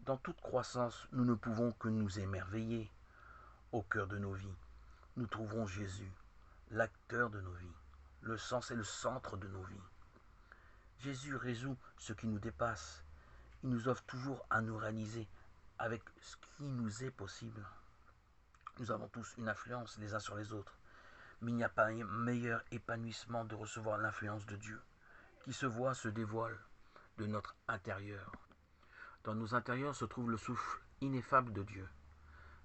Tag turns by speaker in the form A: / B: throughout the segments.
A: Dans toute croissance, nous ne pouvons que nous émerveiller. Au cœur de nos vies, nous trouvons Jésus, l'acteur de nos vies. Le sens et le centre de nos vies. Jésus résout ce qui nous dépasse. Il nous offre toujours à nous réaliser avec ce qui nous est possible. Nous avons tous une influence les uns sur les autres, mais il n'y a pas un meilleur épanouissement de recevoir l'influence de Dieu, qui se dévoile de notre intérieur. Dans nos intérieurs se trouve le souffle ineffable de Dieu.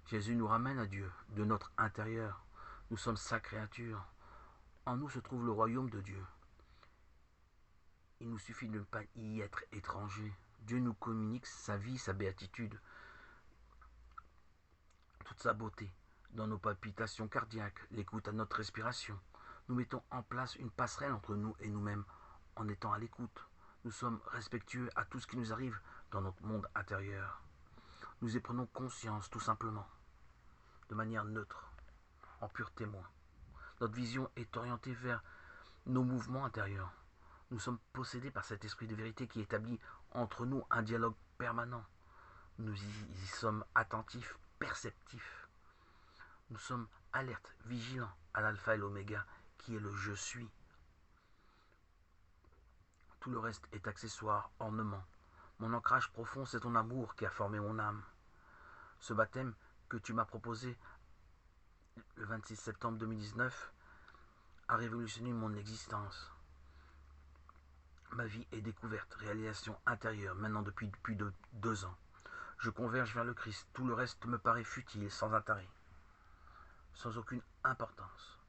A: Jésus nous ramène à Dieu, de notre intérieur. Nous sommes sa créature. En nous se trouve le royaume de Dieu. Il nous suffit de ne pas y être étranger. Dieu nous communique sa vie, sa béatitude, toute sa beauté, dans nos palpitations cardiaques, l'écoute à notre respiration. Nous mettons en place une passerelle entre nous et nous-mêmes en étant à l'écoute. Nous sommes respectueux à tout ce qui nous arrive dans notre monde intérieur. Nous y prenons conscience tout simplement, de manière neutre, en pur témoin. Notre vision est orientée vers nos mouvements intérieurs. Nous sommes possédés par cet esprit de vérité qui établit entre nous un dialogue permanent. Nous y sommes attentifs, perceptifs. Nous sommes alertes, vigilants à l'alpha et l'oméga qui est le je suis. Tout le reste est accessoire, ornement. Mon ancrage profond, c'est ton amour qui a formé mon âme. Ce baptême que tu m'as proposé le 26 septembre 2019 a révolutionné mon existence. Ma vie est découverte, réalisation intérieure, maintenant depuis plus de 2 ans. Je converge vers le Christ, tout le reste me paraît futile, sans intérêt, sans aucune importance.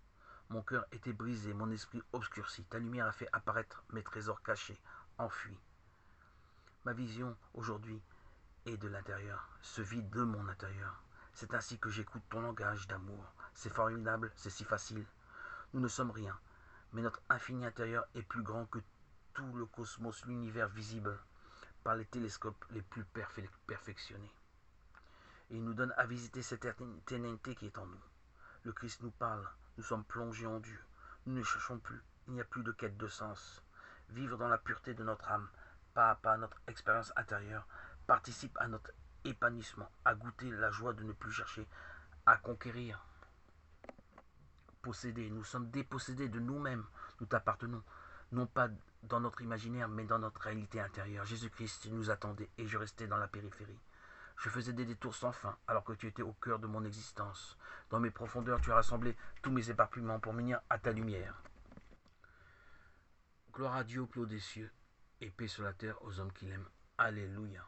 A: Mon cœur était brisé, mon esprit obscurci, ta lumière a fait apparaître mes trésors cachés, enfuis. Ma vision aujourd'hui est de l'intérieur, se vide de mon intérieur. C'est ainsi que j'écoute ton langage d'amour. C'est formidable, c'est si facile. Nous ne sommes rien, mais notre infini intérieur est plus grand que tout le cosmos, l'univers visible par les télescopes les plus perfectionnés. Et il nous donne à visiter cette éternité qui est en nous. Le Christ nous parle, nous sommes plongés en Dieu. Nous ne cherchons plus, il n'y a plus de quête de sens. Vivre dans la pureté de notre âme, pas à pas notre expérience intérieure, participe à notre épanouissement, à goûter la joie de ne plus chercher à conquérir. Possédés, nous sommes dépossédés de nous-mêmes, nous t'appartenons, non pas dans notre imaginaire, mais dans notre réalité intérieure. Jésus-Christ nous attendait et je restais dans la périphérie. Je faisais des détours sans fin, alors que tu étais au cœur de mon existence. Dans mes profondeurs, tu as rassemblé tous mes éparpillements pour m'unir à ta lumière. Gloire à Dieu au plus haut des cieux, et paix sur la terre aux hommes qui l'aiment. Alléluia.